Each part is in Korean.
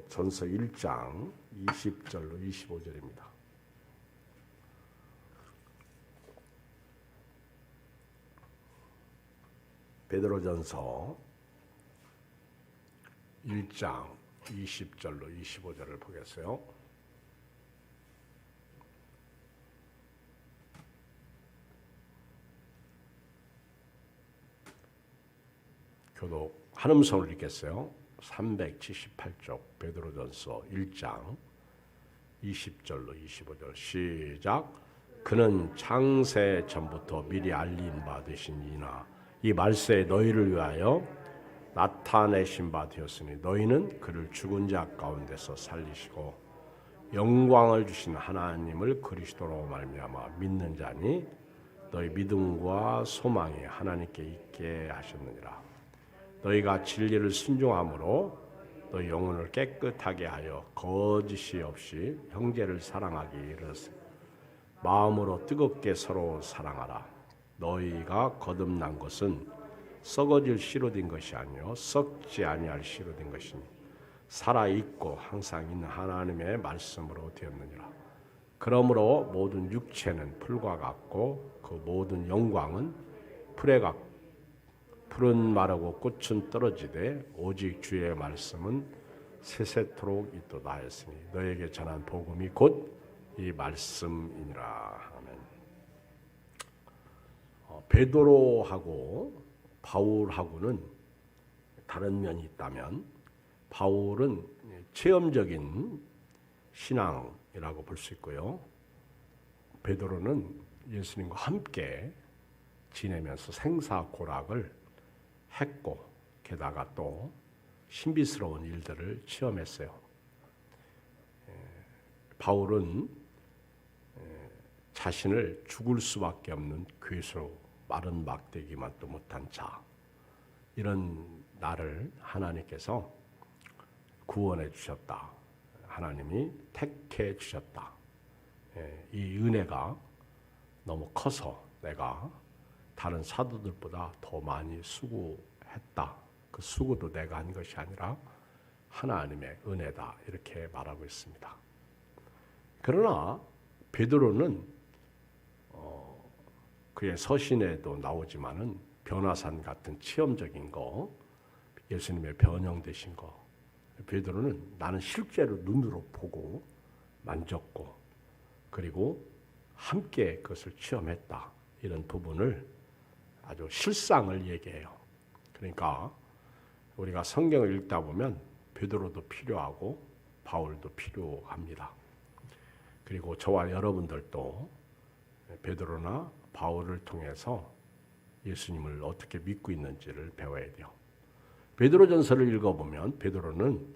전서 1장 20절로 25절입니다. 베드로전서 1장 20절로 25절을 보겠어요. 교독 한음성을 읽겠어요. 378쪽 베드로전서 1장 20절로 25절 시작. 그는 창세 전부터 미리 알린 바 되신 이나 이 말세에 너희를 위하여 나타내신 바 되었으니 너희는 그를 죽은 자 가운데서 살리시고 영광을 주신 하나님을 그리스도로 말미암아 믿는 자니 너희 믿음과 소망이 하나님께 있게 하셨느니라. 너희가 진리를 순종함으로 너희 영혼을 깨끗하게 하여 거짓이 없이 형제를 사랑하기 이르렀으니 마음으로 뜨겁게 서로 사랑하라. 너희가 거듭난 것은 썩어질 씨로 된 것이 아니요 썩지 아니할 씨로 된 것이니 살아있고 항상 있는 하나님의 말씀으로 되었느니라. 그러므로 모든 육체는 풀과 같고 그 모든 영광은 풀에 같고 풀은 마르고 꽃은 떨어지되 오직 주의 말씀은 세세토록 있도다 하였으니 너에게 전한 복음이 곧 이 말씀이니라. 아멘. 베드로하고 바울하고는 다른 면이 있다면 바울은 체험적인 신앙이라고 볼 수 있고요. 베드로는 예수님과 함께 지내면서 생사고락을 했고 게다가 또 신비스러운 일들을 체험했어요. 바울은 자신을 죽을 수밖에 없는 괴수, 마른 막대기만 또 못한 자, 이런 나를 하나님께서 구원해 주셨다. 하나님이 택해 주셨다. 이 은혜가 너무 커서 내가 다른 사도들보다 더 많이 수고했다. 그 수고도 내가 한 것이 아니라 하나님의 은혜다. 이렇게 말하고 있습니다. 그러나 베드로는 그의 서신에도 나오지만은 변화산 같은 체험적인 거, 예수님의 변형되신 거, 베드로는 나는 실제로 눈으로 보고 만졌고 그리고 함께 그것을 체험했다. 이런 부분을 아주 실상을 얘기해요. 그러니까 우리가 성경을 읽다 보면 베드로도 필요하고 바울도 필요합니다. 그리고 저와 여러분들도 베드로나 바울을 통해서 예수님을 어떻게 믿고 있는지를 배워야 돼요. 베드로전서를 읽어보면 베드로는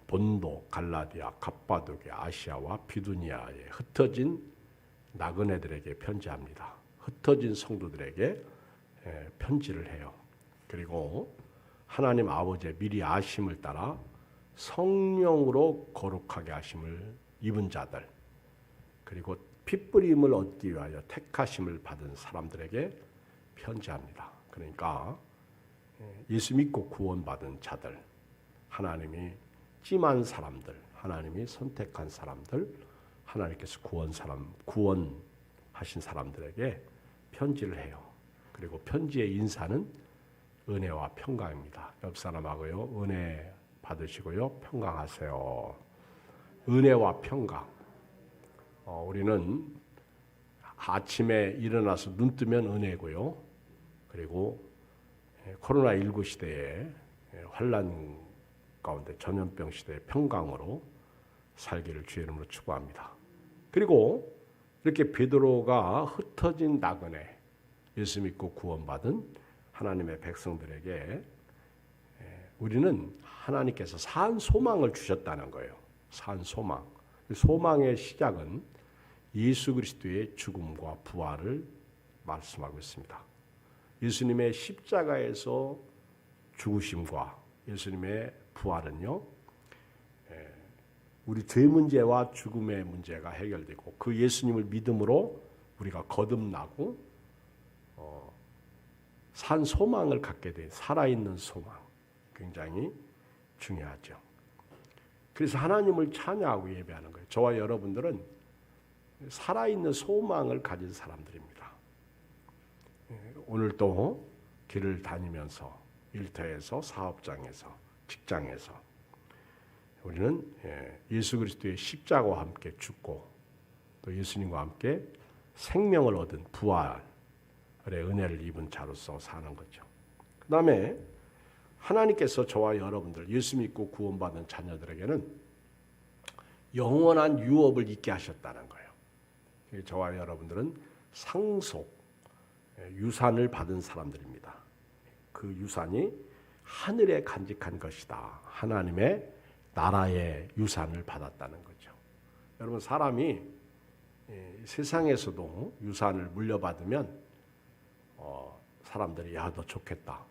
본도, 갈라디아, 갑바도기아, 아시아와 비두니아에 흩어진 나그네들에게 편지합니다. 흩어진 성도들에게 편지를 해요. 그리고 하나님 아버지의 미리 아심을 따라 성령으로 거룩하게 하심을 입은 자들, 그리고 핏부림을 얻기 위하여 택하심을 받은 사람들에게 편지합니다. 그러니까 예수 믿고 구원받은 자들, 하나님이 찜한 사람들, 하나님이 선택한 사람들, 하나님께서 구원하신 사람들에게 편지를 해요. 그리고 편지의 인사는 은혜와 평강입니다. 옆 사람하고요, 은혜 받으시고요, 평강하세요. 은혜와 평강. 우리는 아침에 일어나서 눈 뜨면 은혜고요. 그리고 코로나19 시대에 환난 가운데 전염병 시대의 평강으로 살기를 주의 이름으로 축복합니다. 그리고 이렇게 베드로가 흩어진 나그네, 예수 믿고 구원받은 하나님의 백성들에게 우리는 하나님께서 산 소망을 주셨다는 거예요. 산 소망. 소망의 시작은 예수 그리스도의 죽음과 부활을 말씀하고 있습니다. 예수님의 십자가에서 죽으심과 예수님의 부활은요, 우리 죄 문제와 죽음의 문제가 해결되고 그 예수님을 믿음으로 우리가 거듭나고 산 소망을 갖게 된 살아있는 소망, 굉장히 중요하죠. 그래서 하나님을 찬양하고 예배하는 거예요. 저와 여러분들은 살아있는 소망을 가진 사람들입니다. 오늘도 길을 다니면서 일터에서 사업장에서 직장에서 우리는 예수 그리스도의 십자가와 함께 죽고 또 예수님과 함께 생명을 얻은 부활의 은혜를 입은 자로서 사는 거죠. 그 다음에 하나님께서 저와 여러분들 예수 믿고 구원받은 자녀들에게는 영원한 유업을 있게 하셨다는 거예요. 저와 여러분들은 상속, 유산을 받은 사람들입니다. 그 유산이 하늘에 간직한 것이다. 하나님의 나라의 유산을 받았다는 거죠. 여러분 사람이 세상에서도 유산을 물려받으면 사람들이 야, 너 좋겠다.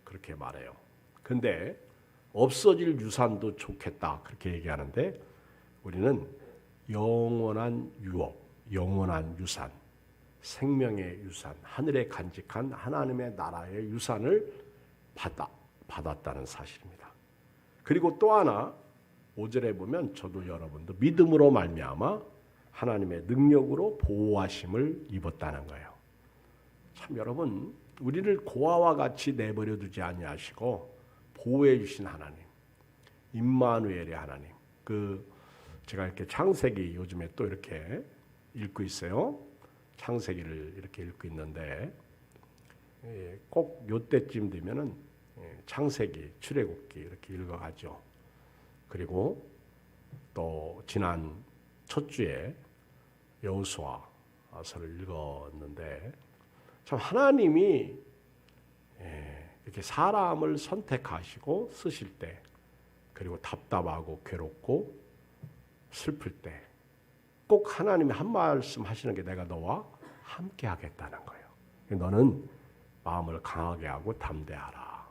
그렇게 말해요. 근데 없어질 유산도 좋겠다. 그렇게 얘기하는데 우리는 영원한 유업, 영원한 유산, 생명의 유산, 하늘에 간직한 하나님의 나라의 유산을 받았다는 사실입니다. 그리고 또 하나 5절에 보면 저도 여러분도 믿음으로 말미암아 하나님의 능력으로 보호하심을 입었다는 거예요. 참 여러분 우리를 고아와 같이 내버려 두지 아니하시고 보호해 주신 하나님, 임마누엘의 하나님. 제가 이렇게 창세기 요즘에 또 이렇게 읽고 있어요. 창세기를 이렇게 읽고 있는데 꼭 요때쯤 되면은 창세기, 출애굽기 이렇게 읽어가죠. 그리고 또 지난 첫 주에 여호수아서를 읽었는데 참 하나님이 이렇게 사람을 선택하시고 쓰실 때 그리고 답답하고 괴롭고 슬플 때 꼭 하나님이 한 말씀 하시는 게 내가 너와 함께 하겠다는 거예요. 너는 마음을 강하게 하고 담대하라.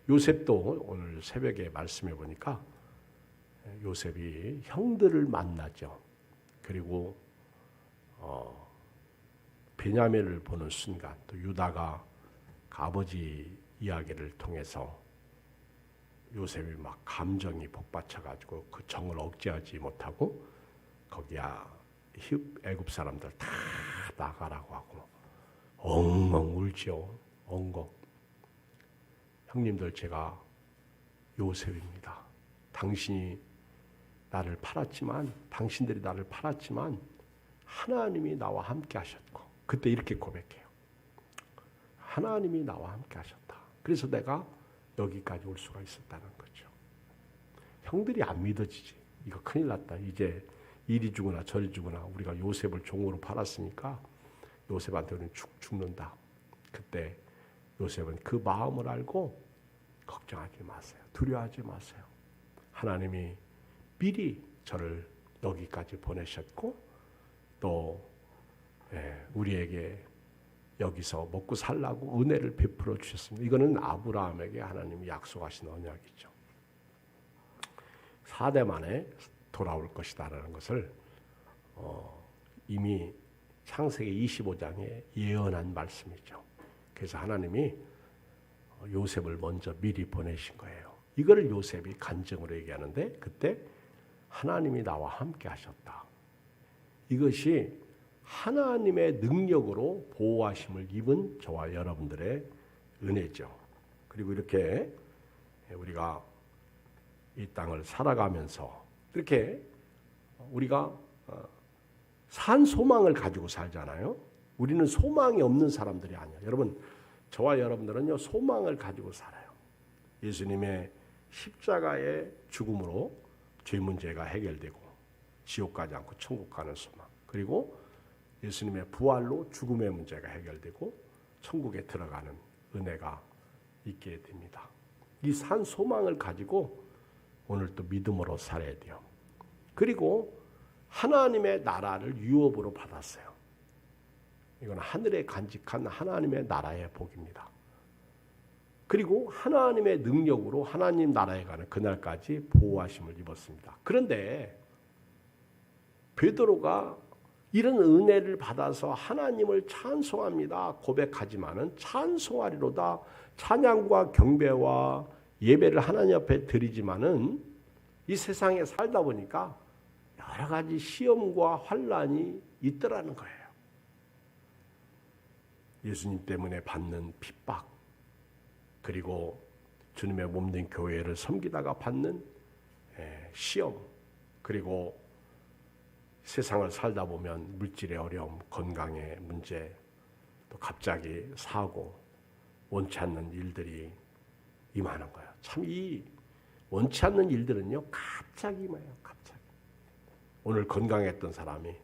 요셉도 오늘 새벽에 말씀해 보니까 요셉이 형들을 만나죠. 그리고 베냐민을 보는 순간 또 유다가 아버지 이야기를 통해서 요셉이 막 감정이 복받쳐가지고 그 정을 억제하지 못하고 거기야 애굽 사람들 다 나가라고 하고 엉엉 울지요. 엉엉. 형님들 제가 요셉입니다. 당신들이 나를 팔았지만 하나님이 나와 함께 하셨고 그때 이렇게 고백해요. 하나님이 나와 함께 하셨다. 그래서 내가 여기까지 올 수가 있었다는 거죠. 형들이 안 믿어지지. 이거 큰일 났다. 이제 이리 죽으나 저리 죽으나 우리가 요셉을 종으로 팔았으니까 요셉한테 우리는 죽는다. 그때 요셉은 그 마음을 알고 걱정하지 마세요. 두려워하지 마세요. 하나님이 미리 저를 여기까지 보내셨고 또 우리에게 여기서 먹고 살라고 은혜를 베풀어 주셨습니다. 이거는 아브라함에게 하나님이 약속하신 언약이죠. 4대 만에 돌아올 것이다라는 것을 이미 창세기 25장에 예언한 말씀이죠. 그래서 하나님이 요셉을 먼저 미리 보내신 거예요. 이거를 요셉이 간증으로 얘기하는데 그때 하나님이 나와 함께 하셨다. 이것이 하나님의 능력으로 보호하심을 입은 저와 여러분들의 은혜죠. 그리고 이렇게 우리가 이 땅을 살아가면서 이렇게 우리가 산 소망을 가지고 살잖아요. 우리는 소망이 없는 사람들이 아니에요. 여러분, 저와 여러분들은요 소망을 가지고 살아요. 예수님의 십자가의 죽음으로 죄 문제가 해결되고 지옥 가지 않고 천국 가는 소망. 그리고 예수님의 부활로 죽음의 문제가 해결되고 천국에 들어가는 은혜가 있게 됩니다. 이 산 소망을 가지고 오늘 또 믿음으로 살아야 돼요. 그리고 하나님의 나라를 유업으로 받았어요. 이건 하늘에 간직한 하나님의 나라의 복입니다. 그리고 하나님의 능력으로 하나님 나라에 가는 그날까지 보호하심을 입었습니다. 그런데 베드로가 이런 은혜를 받아서 하나님을 찬송합니다. 고백하지만은 찬송하리로다 찬양과 경배와 예배를 하나님 앞에 드리지만은 이 세상에 살다 보니까 여러 가지 시험과 환란이 있더라는 거예요. 예수님 때문에 받는 핍박, 그리고 주님의 몸된 교회를 섬기다가 받는 시험, 그리고 세상을 살다 보면 물질의 어려움, 건강의 문제, 또 갑자기 사고, 원치 않는 일들이 임하는 거예요. 참 이 원치 않는 일들은요, 갑자기 임해요. 갑자기. 오늘 건강했던 사람이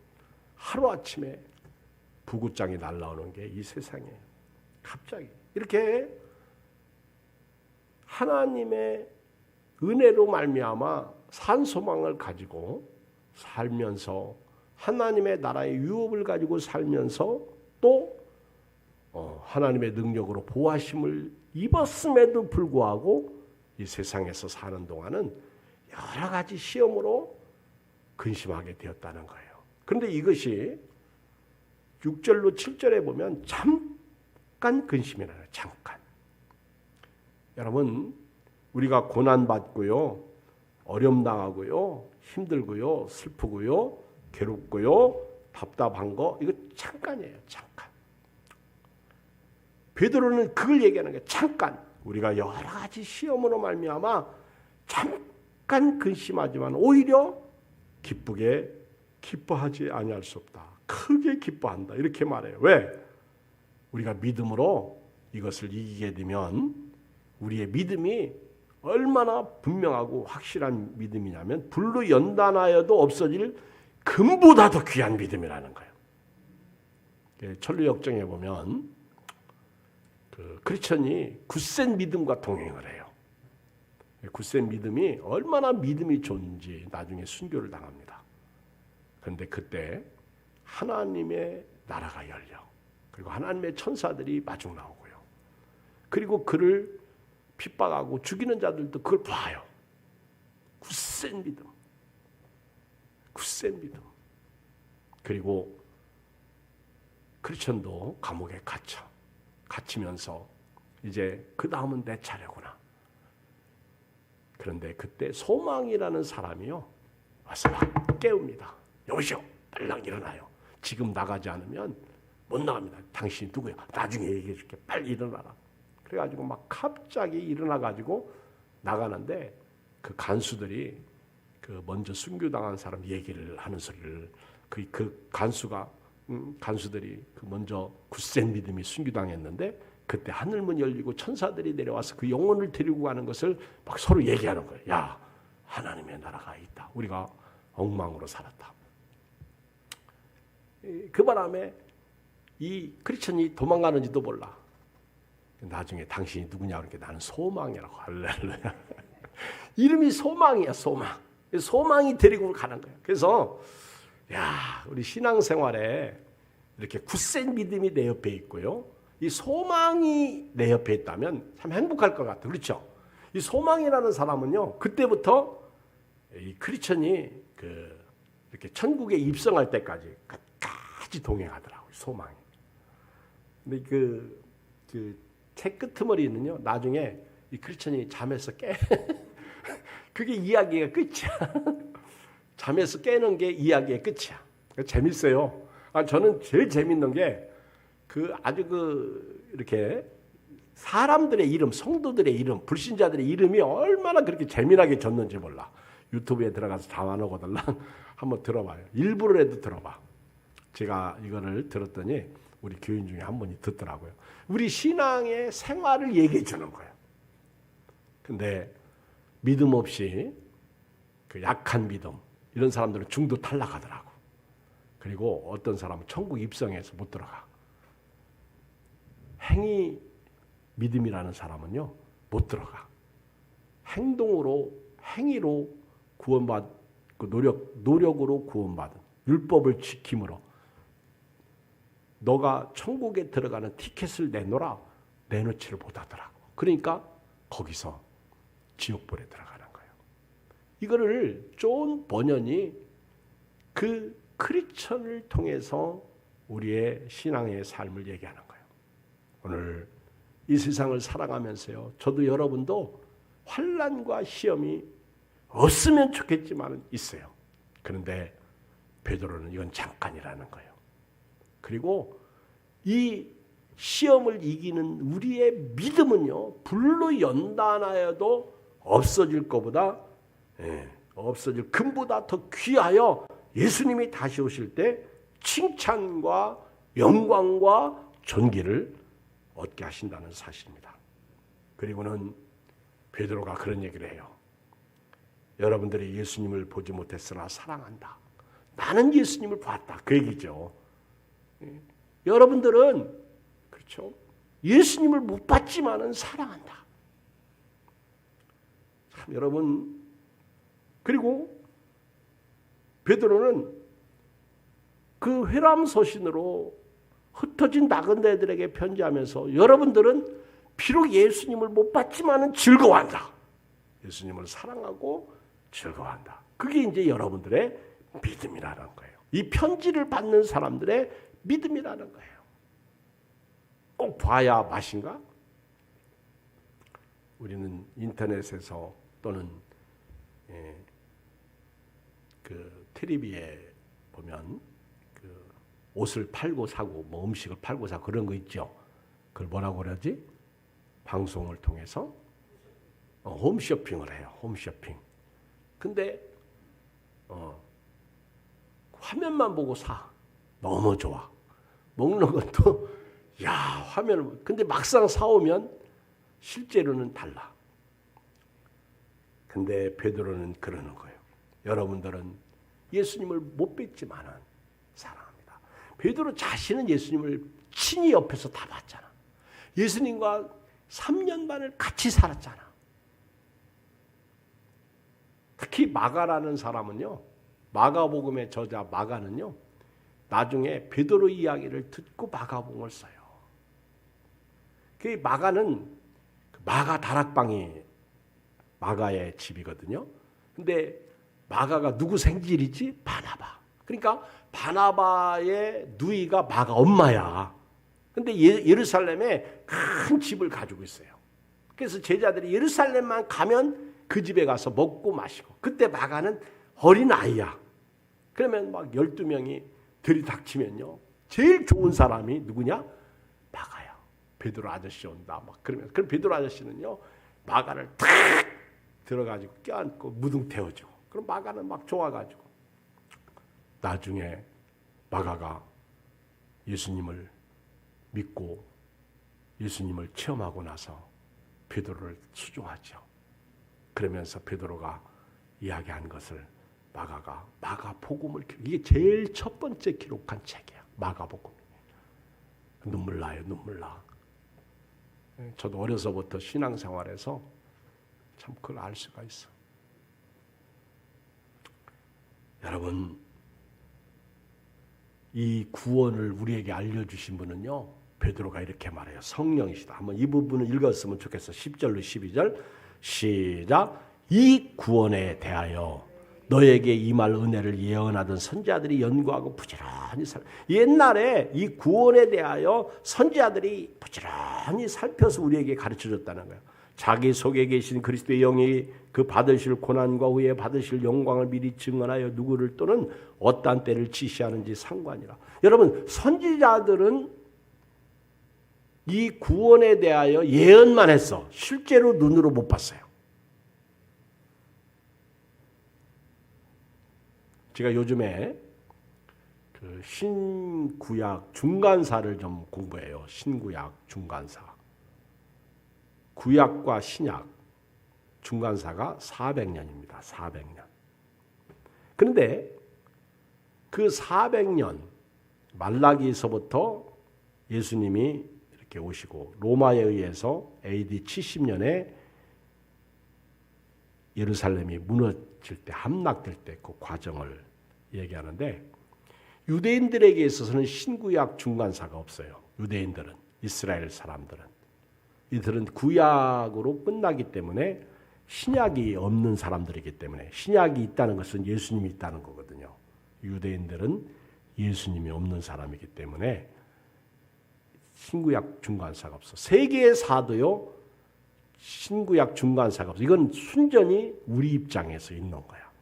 하루아침에 부구장이 날라오는 게 이 세상에 갑자기 이렇게 하나님의 은혜로 말미암아 산 소망을 가지고 살면서 하나님의 나라의 유업을 가지고 살면서 또 하나님의 능력으로 보호하심을 입었음에도 불구하고 이 세상에서 사는 동안은 여러 가지 시험으로 근심하게 되었다는 거예요. 그런데 이것이 6절로 7절에 보면 잠깐 근심이라는 거예요. 잠깐. 여러분, 우리가 고난받고요, 어려움당하고요, 힘들고요, 슬프고요, 괴롭고요, 답답한 거 이거 잠깐이에요. 잠깐. 베드로는 그걸 얘기하는 거예요. 잠깐. 우리가 여러 가지 시험으로 말미암아 잠깐 근심하지만 오히려 기쁘게 기뻐하지 아니할 수 없다. 크게 기뻐한다. 이렇게 말해요. 왜? 우리가 믿음으로 이것을 이기게 되면 우리의 믿음이 얼마나 분명하고 확실한 믿음이냐면 불로 연단하여도 없어질 금보다 더 귀한 믿음이라는 거예요. 천루역정에 보면 그 크리스천이 굳센 믿음과 동행을 해요. 굳센 믿음이 얼마나 믿음이 좋은지 나중에 순교를 당합니다. 그런데 그때 하나님의 나라가 열려. 그리고 하나님의 천사들이 마중 나오고요. 그리고 그를 핍박하고 죽이는 자들도 그걸 봐요. 굳센 믿음. 굳센 믿음. 그리고 크리스천도 감옥에 갇히면서 이제 그 다음은 내 차례구나. 그런데 그때 소망이라는 사람이요 와서 막 깨웁니다. 여보시오, 빨랑 일어나요. 지금 나가지 않으면 못 나갑니다. 당신이 누구야? 나중에 얘기해 줄게. 빨리 일어나라. 그래가지고 막 갑자기 일어나가지고 나가는데 그 간수들이 그 먼저 순교당한 사람 얘기를 하는 소리를 그 간수들이 그 먼저 굳센 믿음이 순교당했는데 그때 하늘문 열리고 천사들이 내려와서 그 영혼을 데리고 가는 것을 막 서로 얘기하는 거예요. 야, 하나님의 나라가 있다. 우리가 엉망으로 살았다. 그 바람에 이 크리스천이 도망가는지도 몰라. 나중에 당신이 누구냐 그러니까 나는 소망이라고. 할렐루야. 이름이 소망이야. 소망. 소망이 데리고 가는 거예요. 그래서 야, 우리 신앙생활에 이렇게 굳센 믿음이 내 옆에 있고요, 이 소망이 내 옆에 있다면 참 행복할 것 같아요. 그렇죠? 이 소망이라는 사람은요, 그때부터 이 크리스천이 이렇게 천국에 입성할 때까지 끝까지 동행하더라고요. 소망이. 근데 그 책 끄트머리는요, 나중에 이 크리스천이 잠에서 깨. 그게 이야기가 끝이야. 잠에서 깨는 게 이야기의 끝이야. 재밌어요. 저는 제일 재밌는 게 아주 이렇게 사람들의 이름, 성도들의 이름, 불신자들의 이름이 얼마나 그렇게 재미나게 졌는지 몰라. 유튜브에 들어가서 자만하고들랑 한번 들어봐요. 일부러라도 들어봐. 제가 이거를 들었더니 우리 교인 중에 한 분이 듣더라고요. 우리 신앙의 생활을 얘기해 주는 거예요. 근데 믿음 없이 그 약한 믿음, 이런 사람들은 중도 탈락하더라고. 그리고 어떤 사람은 천국 입성해서 못 들어가. 행위 믿음이라는 사람은요, 못 들어가. 행위로 구원받고 노력으로 구원받은 율법을 지킴으로 너가 천국에 들어가는 티켓을 내놓으라. 내놓지를 못하더라고. 그러니까 거기서 지옥불에 들어가는 거예요. 이거를 존 버년이 그 크리스천을 통해서 우리의 신앙의 삶을 얘기하는 거예요. 오늘 이 세상을 살아가면서요, 저도 여러분도 환난과 시험이 없으면 좋겠지만 있어요. 그런데 베드로는 이건 잠깐이라는 거예요. 그리고 이 시험을 이기는 우리의 믿음은요, 불로 연단하여도 없어질 것보다 없어질 금보다 더 귀하여 예수님이 다시 오실 때 칭찬과 영광과 존귀를 얻게 하신다는 사실입니다. 그리고는 베드로가 그런 얘기를 해요. 여러분들이 예수님을 보지 못했으나 사랑한다. 나는 예수님을 봤다. 그 얘기죠. 여러분들은 그렇죠. 예수님을 못 봤지만은 사랑한다. 참 여러분, 그리고 베드로는 그 회람 서신으로 흩어진 나그네들에게 편지하면서 여러분들은 비록 예수님을 못 봤지만은 즐거워한다. 예수님을 사랑하고 즐거워한다. 그게 이제 여러분들의 믿음이라는 거예요. 이 편지를 받는 사람들의 믿음이라는 거예요. 꼭 봐야 맛인가? 우리는 인터넷에서 또는 그 텔레비에 보면 그 옷을 팔고 사고 뭐 음식을 팔고 사고 그런 거 있죠. 그걸 뭐라고 그러지? 방송을 통해서 홈쇼핑을 해요. 홈쇼핑. 근데 화면만 보고 사. 너무 좋아. 먹는 것도 야 화면을 근데 막상 사오면 실제로는 달라. 근데 베드로는 그러는 거예요. 여러분들은 예수님을 못 뵀지만은 사랑합니다. 베드로 자신은 예수님을 친히 옆에서 다 봤잖아. 예수님과 3년 반을 같이 살았잖아. 특히 마가라는 사람은요. 마가복음의 저자 마가는요. 나중에 베드로 이야기를 듣고 마가복음을 써요. 그 마가는 마가 다락방이 마가의 집이거든요. 근데 마가가 누구 생질이지? 바나바. 그러니까 바나바의 누이가 마가 엄마야. 근데 예루살렘에 큰 집을 가지고 있어요. 그래서 제자들이 예루살렘만 가면 그 집에 가서 먹고 마시고. 그때 마가는 어린 아이야. 그러면 막 12명이 들이닥치면요. 제일 좋은 사람이 누구냐? 마가야. 베드로 아저씨 온다. 막 그러면 그럼 베드로 아저씨는요. 마가를 탁 들어가지고 껴안고 무등 태워주고. 그럼 마가는 막 좋아가지고. 나중에 마가가 예수님을 믿고 예수님을 체험하고 나서 베드로를 수종하죠. 그러면서 베드로가 이야기한 것을 마가가 마가복음을 이게 제일 첫 번째 기록한 책이야. 마가복음. 눈물 나요. 눈물 나. 저도 어려서부터 신앙생활에서 참 그걸 알 수가 있어. 여러분 이 구원을 우리에게 알려주신 분은요. 베드로가 이렇게 말해요. 성령이시다. 한번 이 부분을 읽었으면 좋겠어. 10절로 12절 시작. 이 구원에 대하여 너에게 임할 은혜를 예언하던 선지자들이 연구하고 부지런히 옛날에 이 구원에 대하여 선지자들이 부지런히 살펴서 우리에게 가르쳐줬다는 거예요. 자기 속에 계신 그리스도의 영이 그 받으실 고난과 후에 받으실 영광을 미리 증언하여 누구를 또는 어떠한 때를 지시하는지 상관이라. 여러분 선지자들은 이 구원에 대하여 예언만 했어. 실제로 눈으로 못 봤어요. 제가 요즘에 그 신구약 중간사를 좀 공부해요. 신구약 중간사. 구약과 신약 중간사가 400년입니다. 400년. 그런데 그 400년 말라기에서부터 예수님이 이렇게 오시고 로마에 의해서 AD 70년에 예루살렘이 무너질 때 함락될 때 그 과정을 얘기하는데 유대인들에게 있어서는 신구약 중간사가 없어요. 유대인들은 이스라엘 사람들은 이들은 구약으로 끝나기 때문에 신약이 없는 사람들이기 때문에 신약이 있다는 것은 예수님이 있다는 거거든요. 유대인들은 예수님이 없는 사람이기 때문에 신구약 중간사가 없어. 세계의 사도요. 신구약 중간사가 없어. 이건 순전히 우리 입장에서 있는 거야.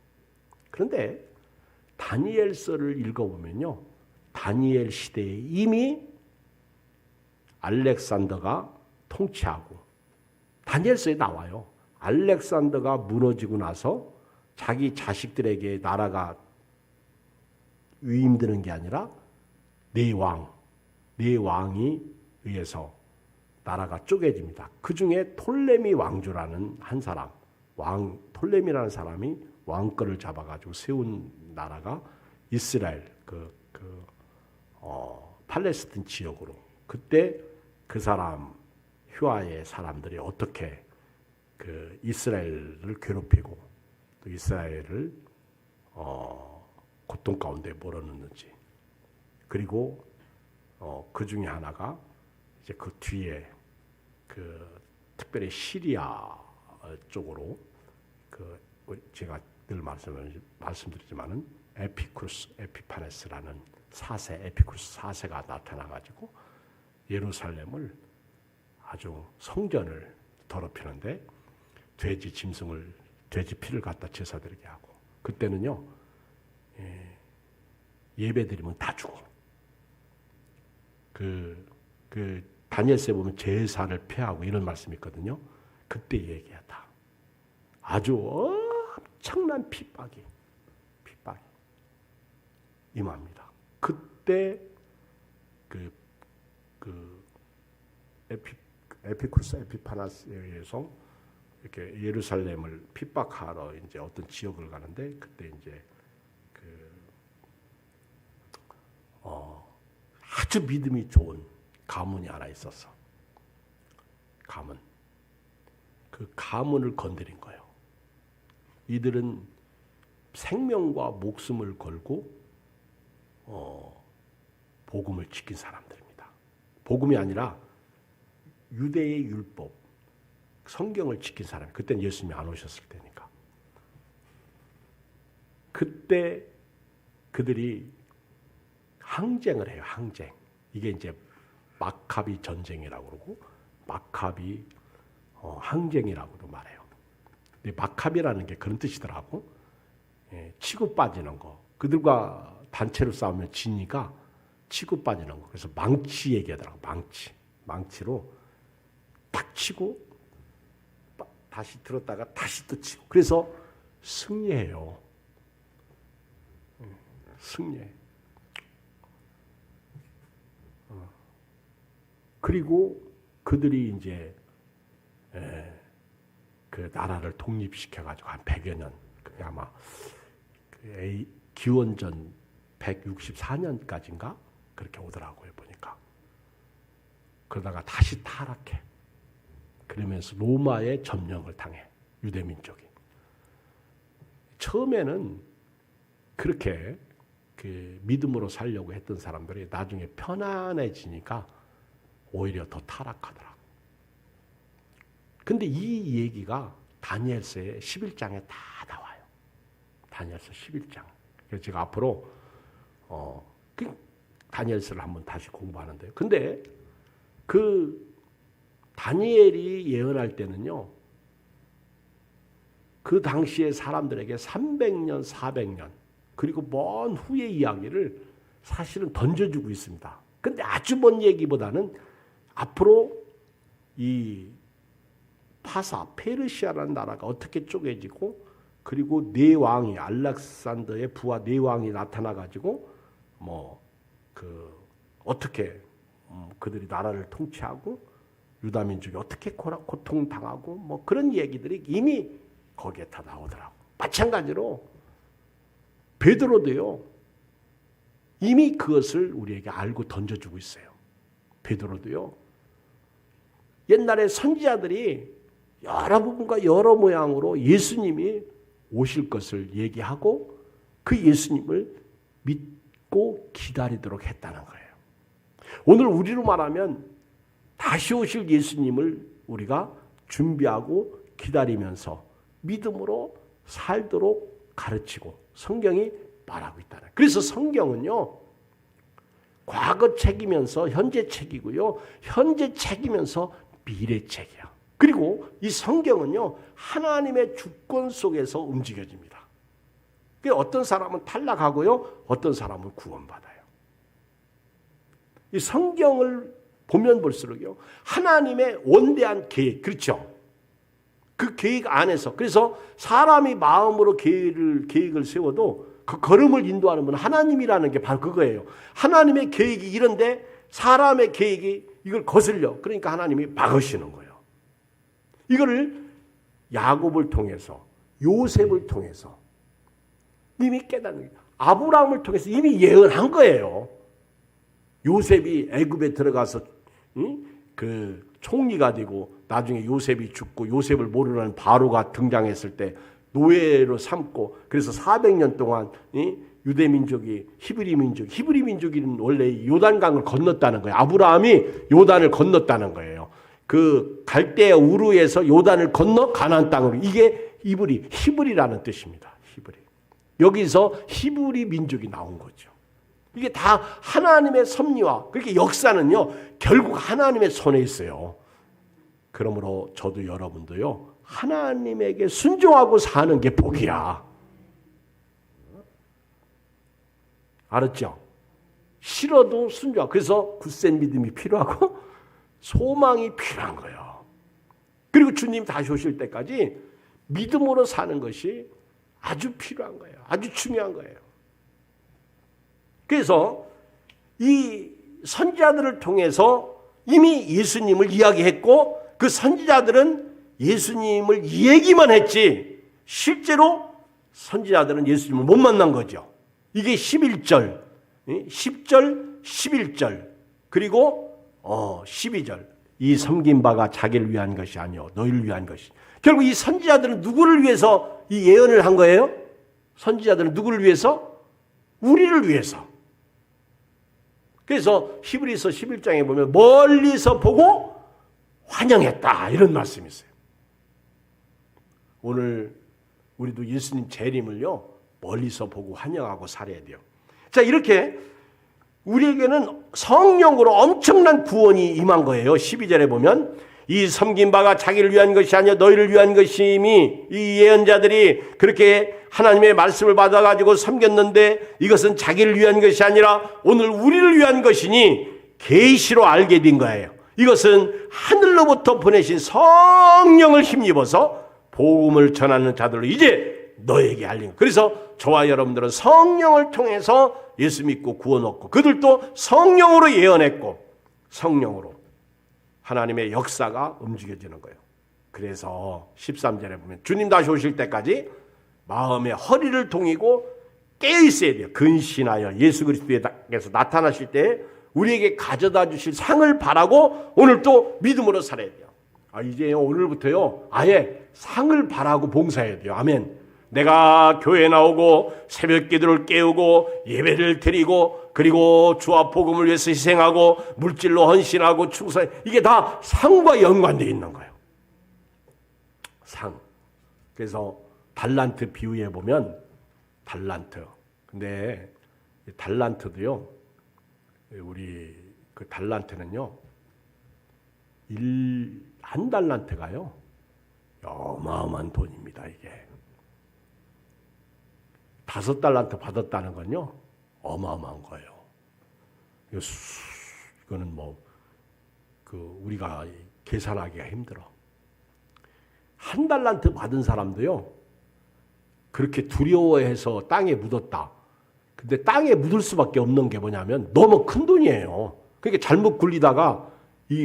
그런데 다니엘서를 읽어보면요, 다니엘 시대에 이미 알렉산더가 통치하고, 다니엘서에 나와요. 알렉산더가 무너지고 나서 자기 자식들에게 나라가 위임되는 게 아니라 네 왕이 의해서 나라가 쪼개집니다. 그 중에 톨레미 왕조라는 한 사람, 톨레미라는 사람이 왕권을 잡아가지고 세운 나라가 이스라엘, 팔레스틴 지역으로. 그때 그 사람, 휘하의 사람들이 어떻게 그 이스라엘을 괴롭히고 또 이스라엘을 고통 가운데 몰아넣는지. 그리고 그 중에 하나가 이제 그 뒤에 그 특별히 시리아 쪽으로 그 제가 늘 말씀드리지만은 에피파네스라는 에피쿠스 4세가 나타나가지고 예루살렘을 아주 성전을 더럽히는데 돼지 피를 갖다 제사드리게 하고, 그때는요 예배드리면 다 죽어. 그 다니엘서에 보면 제사를 폐하고 이런 말씀이 있거든요. 그때 얘기하다. 아주 엄청난 핍박이 임합니다. 그때 에피쿠스 에피파나스에 의해서 이렇게 예루살렘을 핍박하러 이제 어떤 지역을 가는데, 그때 이제 아주 믿음이 좋은 가문이 하나 있었어. 가문. 그 가문을 건드린 거예요. 이들은 생명과 목숨을 걸고 복음을 지킨 사람들입니다. 복음이 아니라 유대의 율법, 성경을 지킨 사람. 그때는 예수님이 안 오셨을 때니까. 그때 그들이 항쟁을 해요. 항쟁. 이게 이제 마카비 전쟁이라고 그러고 마카비 항쟁이라고도 말해요. 근데 마카비라는 게 그런 뜻이더라고. 치고 빠지는 거. 그들과 단체로 싸우면 지니까 치고 빠지는 거. 그래서 망치 얘기하더라고. 망치로 딱 치고 다시 들었다가 다시 또 치고. 그래서 승리해요. 승리해. 그리고 그들이 이제 그 나라를 독립시켜가지고 한 100여 년, 그게 아마 기원전 164년까지인가 그렇게 오더라고요, 보니까. 그러다가 다시 타락해. 그러면서 로마의 점령을 당해, 유대민족이. 처음에는 그렇게 그 믿음으로 살려고 했던 사람들이 나중에 편안해지니까 오히려 더 타락하더라고. 근데 이 얘기가 다니엘서의 11장에 다 나와요. 다니엘서 11장. 그래서 제가 앞으로 다니엘서를 한번 다시 공부하는데요. 근데 그 다니엘이 예언할 때는요, 그 당시의 사람들에게 300년, 400년, 그리고 먼 후의 이야기를 사실은 던져주고 있습니다. 근데 아주 먼 얘기보다는 앞으로 이 페르시아라는 나라가 어떻게 쪼개지고, 그리고 네 왕이, 알렉산더의 부하 네 왕이 나타나가지고 어떻게 그들이 나라를 통치하고 유다 민족이 어떻게 고통당하고 그런 얘기들이 이미 거기에 다 나오더라고. 마찬가지로 베드로도요, 이미 그것을 우리에게 알고 던져주고 있어요. 베드로도요, 옛날에 선지자들이 여러 부분과 여러 모양으로 예수님이 오실 것을 얘기하고 그 예수님을 믿고 기다리도록 했다는 거예요. 오늘 우리로 말하면 다시 오실 예수님을 우리가 준비하고 기다리면서 믿음으로 살도록 가르치고 성경이 말하고 있다는 거예요. 그래서 성경은요, 과거 책이면서 현재 책이고요, 현재 책이면서 미래 책이야. 그리고 이 성경은요, 하나님의 주권 속에서 움직여집니다. 어떤 사람은 탈락하고요, 어떤 사람은 구원받아요. 이 성경을 보면 볼수록요, 하나님의 원대한 계획, 그렇죠? 그 계획 안에서, 그래서 사람이 마음으로 계획을 세워도 그 걸음을 인도하는 분은 하나님이라는 게 바로 그거예요. 하나님의 계획이 이런데 사람의 계획이 이걸 거슬려. 그러니까 하나님이 막으시는 거예요. 이거를 야곱을 통해서, 요셉을 통해서 이미 깨닫는 거예요. 아브라함을 통해서 이미 예언한 거예요. 요셉이 애굽에 들어가서 그 총리가 되고 나중에 요셉이 죽고 요셉을 모르는 바로가 등장했을 때 노예로 삼고, 그래서 400년 동안 유대 민족이 히브리 민족이 원래 요단강을 건넜다는 거예요. 아브라함이 요단을 건넜다는 거예요. 그 갈대아 우르에서 요단을 건너 가나안 땅으로. 이게 히브리라는 뜻입니다. 히브리. 여기서 히브리 민족이 나온 거죠. 이게 다 하나님의 섭리와, 그렇게 역사는요, 결국 하나님의 손에 있어요. 그러므로 저도 여러분도요, 하나님에게 순종하고 사는 게 복이야. 알았죠? 싫어도 순종. 그래서 굳센 믿음이 필요하고 소망이 필요한 거예요. 그리고 주님 다시 오실 때까지 믿음으로 사는 것이 아주 필요한 거예요. 아주 중요한 거예요. 그래서 이 선지자들을 통해서 이미 예수님을 이야기했고, 그 선지자들은 예수님을 얘기만 했지 실제로 선지자들은 예수님을 못 만난 거죠. 이게 11절, 10절, 11절, 그리고 12절. 이 섬긴 바가 자기를 위한 것이 아니요 너희를 위한 것이. 결국 이 선지자들은 누구를 위해서 이 예언을 한 거예요? 선지자들은 누구를 위해서? 우리를 위해서. 그래서 히브리서 11장에 보면 멀리서 보고 환영했다, 이런 말씀이 있어요. 오늘 우리도 예수님 재림을요, 멀리서 보고 환영하고 살아야 돼요. 자, 이렇게 우리에게는 성령으로 엄청난 구원이 임한 거예요. 12절에 보면 이 섬긴 바가 자기를 위한 것이 아니라 너희를 위한 것임이, 이 예언자들이 그렇게 하나님의 말씀을 받아가지고 섬겼는데 이것은 자기를 위한 것이 아니라 오늘 우리를 위한 것이니 계시로 알게 된 거예요. 이것은 하늘로부터 보내신 성령을 힘입어서 복음을 전하는 자들로 이제 너에게 알린. 그래서 저와 여러분들은 성령을 통해서 예수 믿고 구원 얻고, 그들도 성령으로 예언했고 성령으로 하나님의 역사가 움직여지는 거예요. 그래서 13절에 보면 주님 다시 오실 때까지 마음의 허리를 동이고 깨어 있어야 돼요. 근신하여 예수 그리스도에서 나타나실 때 우리에게 가져다 주실 상을 바라고 오늘 또 믿음으로 살아야 돼요. 이제 오늘부터요, 아예 상을 바라고 봉사해야 돼요. 아멘. 내가 교회에 나오고 새벽 기도를 깨우고 예배를 드리고 그리고 주와 복음을 위해서 희생하고 물질로 헌신하고 충성, 이게 다 상과 연관되어 있는 거예요. 상. 그래서 달란트 비유에 보면 달란트. 근데 달란트도요, 우리 그 달란트는요, 한 달란트가요, 어마어마한 돈입니다. 이게 5달란트 받았다는 건요, 어마어마한 거예요. 이거는 우리가 계산하기가 힘들어. 1달란트 받은 사람도요, 그렇게 두려워해서 땅에 묻었다. 근데 땅에 묻을 수밖에 없는 게 뭐냐면 너무 큰 돈이에요. 그러니까 잘못 굴리다가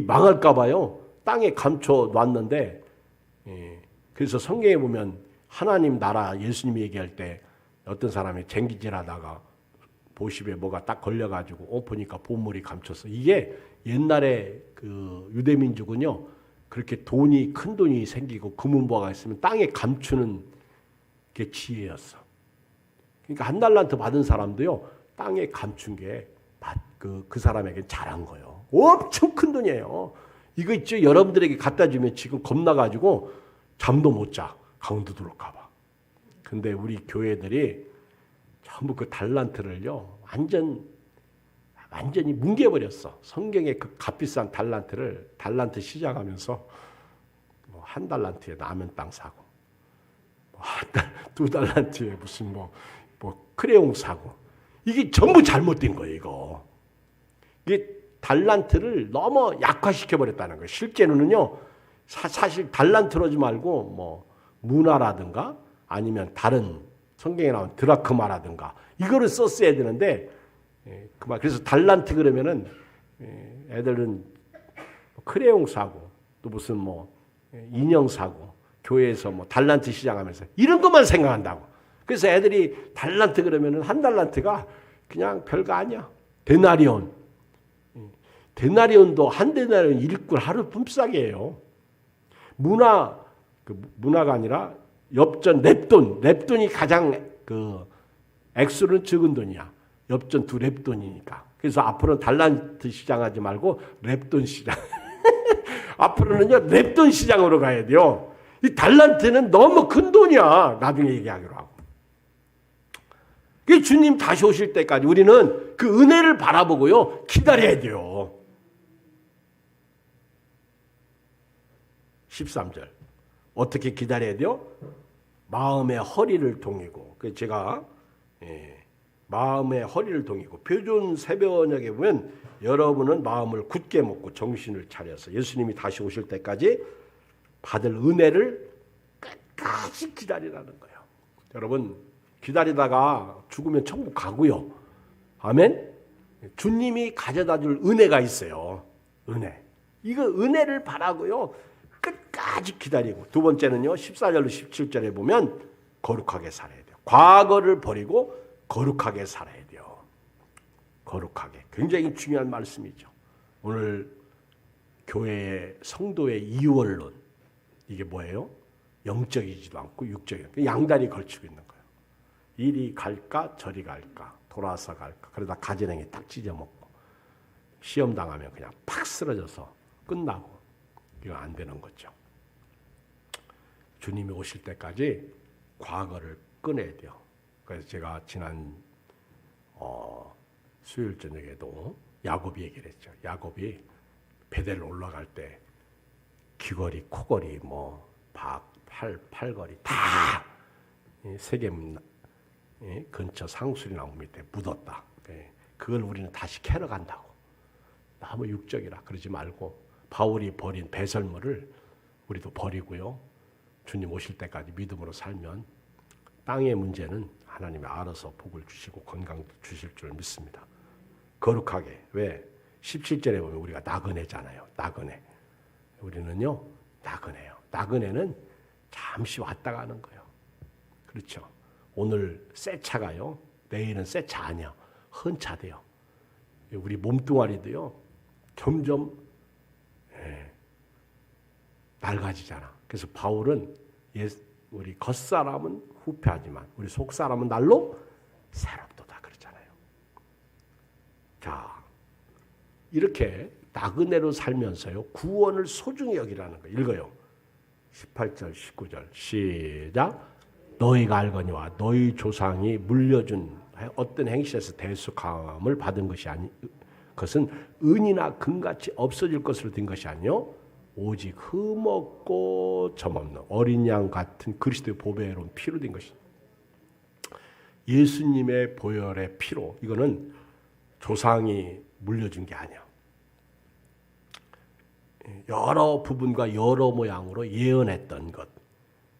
망할까 봐요. 땅에 감춰 놨는데, 그래서 성경에 보면 하나님 나라 예수님이 얘기할 때 어떤 사람이 쟁기질하다가 보십에 뭐가 딱 걸려가지고 보니까 보물이 감췄어. 이게 옛날에 그 유대민족은요, 그렇게 큰 돈이 생기고 금은보화가 있으면 땅에 감추는 게 지혜였어. 그러니까 1달란트 받은 사람도요, 땅에 감춘 게 그 사람에게 잘한 거예요. 엄청 큰 돈이에요. 이거 있죠, 여러분들에게 갖다 주면 지금 겁나가지고 잠도 못 자. 강도 들어올까 봐. 근데 우리 교회들이 전부 그 달란트를요, 완전히 뭉개버렸어. 성경의 그 값비싼 달란트 시작하면서 한 달란트에 라면 땅 사고, 두 달란트에 무슨 뭐 크레용 사고, 이게 전부 잘못된 거예요. 이게 달란트를 너무 약화시켜 버렸다는 거예요. 실제로는요, 사실 달란트로지 말고 뭐 문화라든가 아니면 다른 성경에 나온 드라크마라든가 이거를 썼어야 되는데, 그래서 달란트 그러면은 애들은 크레용 사고 또 무슨 뭐 인형 사고, 교회에서 뭐 달란트 시장하면서 이런 것만 생각한다고. 그래서 애들이 달란트 그러면은 한 달란트가 그냥 별거 아니야. 데나리온도 한 데나리온 일꾼 하루 품삯이에요. 문화가 아니라 엽전 랩돈이 가장 그 액수는 적은 돈이야. 엽전 2랩돈이니까. 그래서 앞으로는 달란트 시장 하지 말고 랩돈 시장. 앞으로는요, 랩돈 시장으로 가야 돼요. 이 달란트는 너무 큰 돈이야. 나중에 얘기하기로 하고. 그 주님 다시 오실 때까지 우리는 그 은혜를 바라보고요, 기다려야 돼요. 13절. 어떻게 기다려야 돼요? 마음의 허리를 동이고. 그 제가 마음의 허리를 동이고, 표준 새벽녘에 보면 여러분은 마음을 굳게 먹고 정신을 차려서 예수님이 다시 오실 때까지 받을 은혜를 끝까지 기다리라는 거예요. 여러분, 기다리다가 죽으면 천국 가고요. 아멘? 주님이 가져다 줄 은혜가 있어요. 은혜. 이거 은혜를 바라고요, 끝까지 기다리고. 두 번째는요, 14절로 17절에 보면 거룩하게 살아야 돼요. 과거를 버리고 거룩하게 살아야 돼요. 거룩하게. 굉장히 중요한 말씀이죠. 오늘 교회의 성도의 이원론, 이게 뭐예요? 영적이지도 않고 육적이에요. 양다리 걸치고 있는 거예요. 이리 갈까 저리 갈까 돌아서 갈까, 그러다 가지랭이 딱 찢어먹고 시험 당하면 그냥 팍 쓰러져서 끝나고, 이거 안 되는 거죠. 주님이 오실 때까지 과거를 꺼내야 돼요. 그래서 제가 지난 수요일 저녁에도 야곱이 얘기를 했죠. 야곱이 베델 올라갈 때 귀걸이, 코걸이, 팔걸이 다 세겜 근처 상수리 나무 밑에 묻었다. 그걸 우리는 다시 캐러 간다고. 너무 육적이라 그러지 말고 바울이 버린 배설물을 우리도 버리고요, 주님 오실 때까지 믿음으로 살면 땅의 문제는 하나님이 알아서 복을 주시고 건강도 주실 줄 믿습니다. 거룩하게. 왜? 17절에 보면 우리가 나그네잖아요. 나그네. 우리는요, 나그네요. 나그네는 잠시 왔다 가는 거예요. 그렇죠. 오늘 새 차가요, 내일은 새 차 아니야. 헌 차 돼요. 우리 몸뚱아리도요, 점점 낡아지잖아. 그래서 바울은 우리 겉사람은 후패하지만 우리 속사람은 날로 새롭도다 그러잖아요. 자, 이렇게 나그네로 살면서요, 구원을 소중히 여기라는 거 읽어요. 18절 19절 시작. 너희가 알거니와 너희 조상이 물려준 어떤 행실에서 대속함을 받은 것이 아니, 그것은 은이나 금같이 없어질 것으로 된 것이 아니요 오직 흠없고 점없는 어린 양 같은 그리스도의 보배로운 피로 된 것이다. 예수님의 보혈의 피로. 이거는 조상이 물려준 게 아니야. 여러 부분과 여러 모양으로 예언했던 것,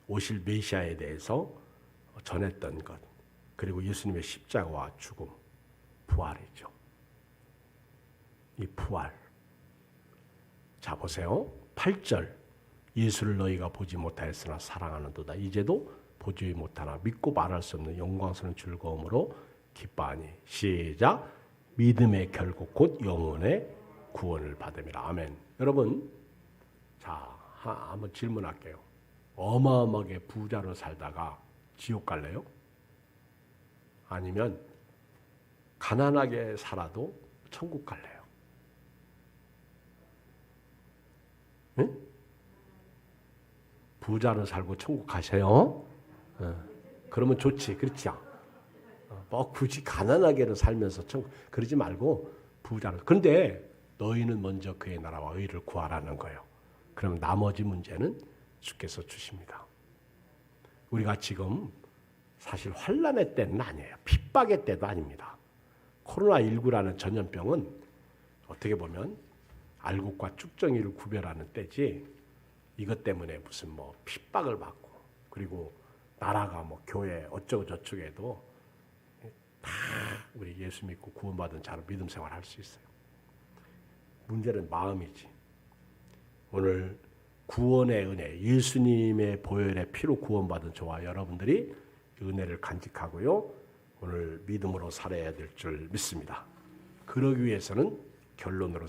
오실 메시아에 대해서 전했던 것, 그리고 예수님의 십자가와 죽음, 부활이죠. 이 부활. 자, 보세요. 8절. 예수를 너희가 보지 못하였으나 사랑하는도다. 이제도 보지 못하나 믿고 말할 수 없는 영광스러운 즐거움으로 기뻐하니. 시작. 믿음의 결국 곧 영혼의 구원을 받음이라. 아멘. 여러분, 자, 한번 질문할게요. 어마어마하게 부자로 살다가 지옥 갈래요? 아니면 가난하게 살아도 천국 갈래요? 응? 부자로 살고 천국 가세요? 그러면 좋지, 그렇지? 굳이 가난하게로 살면서 천국, 그러지 말고 부자로. 그런데 너희는 먼저 그의 나라와 의를 구하라는 거예요. 그럼 나머지 문제는 주께서 주십니다. 우리가 지금 사실 환난의 때는 아니에요. 핍박의 때도 아닙니다. 코로나19라는 전염병은 어떻게 보면 알곡과 쭉정이를 구별하는 때지, 이것 때문에 무슨 뭐 핍박을 받고, 그리고 나라가 뭐 교회 어쩌고 저쩌고 해도 다 우리 예수 믿고 구원받은 자로 믿음 생활할 수 있어요. 문제는 마음이지. 오늘 구원의 은혜, 예수님의 보혈의 피로 구원받은 저와 여러분들이 은혜를 간직하고요, 오늘 믿음으로 살아야 될 줄 믿습니다. 그러기 위해서는 결론으로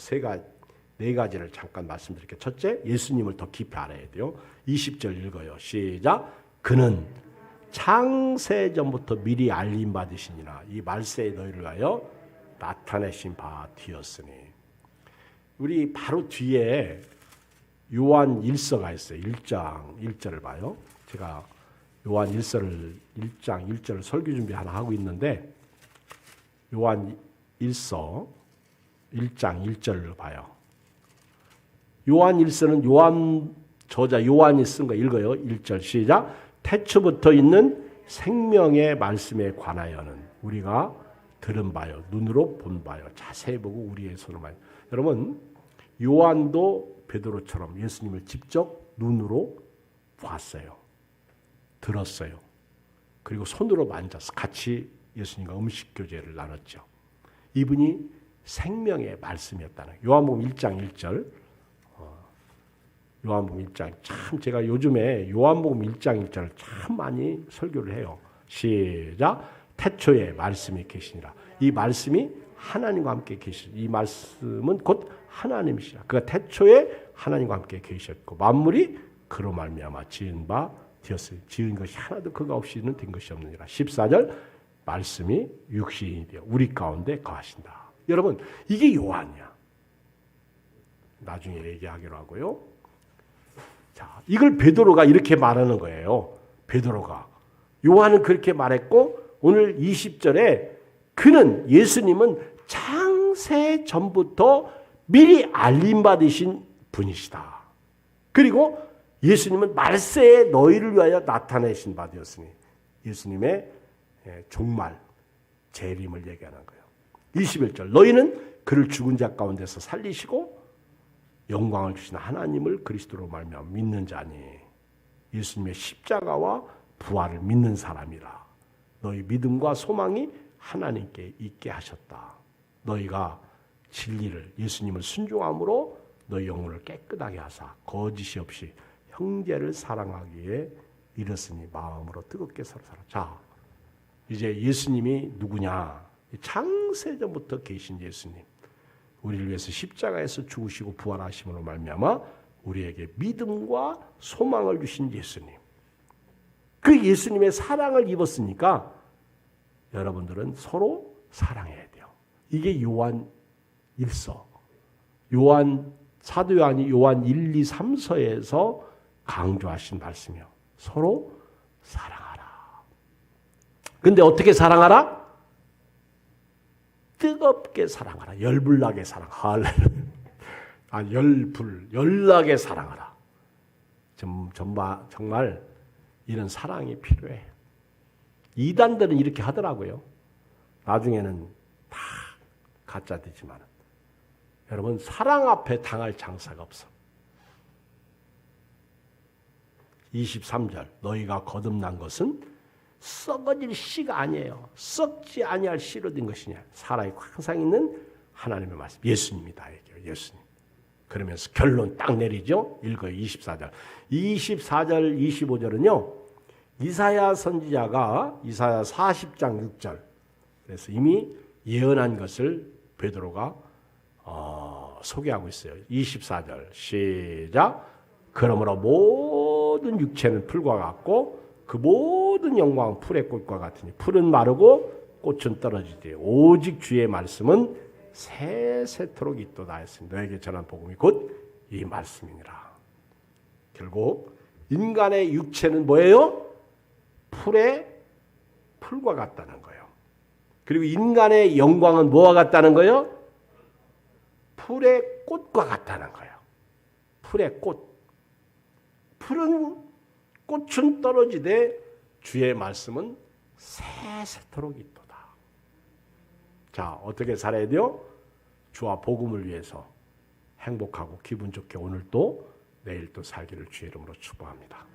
네 가지를 잠깐 말씀드릴게요. 첫째, 예수님을 더 깊이 알아야 돼요. 20절 읽어요. 시작. 그는 창세전부터 미리 알림 받으시니라. 이 말세에 너희를 위하여 나타내신 바 되었으니. 우리 바로 뒤에 요한 1서가 있어요. 1장 1절을 봐요. 제가 요한 1서를 1장 1절을 설교 준비 하나 하고 있는데, 요한 1서 1장 1절을 봐요. 요한 1서는 요한 저자 요한이 쓴 거 읽어요. 1절 시작. 태초부터 있는 생명의 말씀에 관하여는 우리가 들은 바요, 눈으로 본 바요, 자세히 보고 우리의 손으로 만. 여러분, 요한도 베드로처럼 예수님을 직접 눈으로 봤어요. 들었어요. 그리고 손으로 만져서 같이 예수님과 음식 교제를 나눴죠. 이분이 생명의 말씀이었다는 거예요. 요한복음 1장 1절. 요한복음 1장, 참 제가 요즘에 요한복음 1장 1절을 참 많이 설교를 해요. 시작. 태초에 말씀이 계시니라. 이 말씀이 하나님과 함께 계시니, 이 말씀은 곧 하나님이시라. 그가 태초에 하나님과 함께 계셨고 만물이 그로 말미암아 지은 바 되었으니 지은 것이 하나도 그가 없이는 된 것이 없느니라. 14절. 말씀이 육신이 되어 우리 가운데 거하신다. 여러분, 이게 요한이야. 나중에 얘기하기로 하고요. 자, 이걸 베드로가 이렇게 말하는 거예요. 베드로가. 요한은 그렇게 말했고, 오늘 20절에 그는, 예수님은 창세 전부터 미리 알림받으신 분이시다. 그리고 예수님은 말세에 너희를 위하여 나타내신 바 되었으니, 예수님의 종말, 재림을 얘기하는 거예요. 21절. 너희는 그를 죽은 자 가운데서 살리시고 영광을 주신 하나님을 그리스도로 말미암아 믿는 자니, 예수님의 십자가와 부활을 믿는 사람이라. 너희 믿음과 소망이 하나님께 있게 하셨다. 너희가 진리를, 예수님을 순종함으로 너희 영혼을 깨끗하게 하사 거짓이 없이 형제를 사랑하기에 이르으니 마음으로 뜨겁게 서로 살아. 자, 이제 예수님이 누구냐? 창세전부터 계신 예수님, 우리를 위해서 십자가에서 죽으시고 부활하심으로 말미암아 우리에게 믿음과 소망을 주신 예수님, 그 예수님의 사랑을 입었으니까 여러분들은 서로 사랑해야 돼요. 이게 요한 1서, 사도 요한이 요한 1, 2, 3서에서 강조하신 말씀이요. 서로 사랑하라. 근데 어떻게 사랑하라? 뜨겁게 사랑하라. 열불나게 사랑하라. 열나게 사랑하라. 정말 이런 사랑이 필요해. 이단들은 이렇게 하더라고요. 나중에는 다 가짜 되지만, 여러분, 사랑 앞에 당할 장사가 없어. 23절. 너희가 거듭난 것은 썩어질 씨가 아니에요. 썩지 아니할 씨로 된 것이냐. 살아있고 항상 있는 하나님의 말씀. 예수님이 다 얘기해요. 예수님. 그러면서 결론 딱 내리죠. 읽어요. 24절. 24절, 25절은요. 이사야 선지자가 이사야 40장 6절. 그래서 이미 예언한 것을 베드로가 소개하고 있어요. 24절 시작. 그러므로 모든 육체는 풀과 같고 그 모든 영광은 풀의 꽃과 같으니 풀은 마르고 꽃은 떨어지되 오직 주의 말씀은 세세토록 있도다 했으니 너에게 전한 복음이 곧 이 말씀이니라. 결국 인간의 육체는 뭐예요? 풀과 같다는 거예요. 그리고 인간의 영광은 뭐와 같다는 거예요? 풀의 꽃과 같다는 거예요. 풀의 꽃. 푸른 꽃은 떨어지되 주의 말씀은 새새토록 있도다. 자, 어떻게 살아야 돼요? 주와 복음을 위해서 행복하고 기분 좋게 오늘 또 내일 또 살기를 주의 이름으로 축복합니다.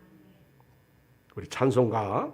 우리 찬송가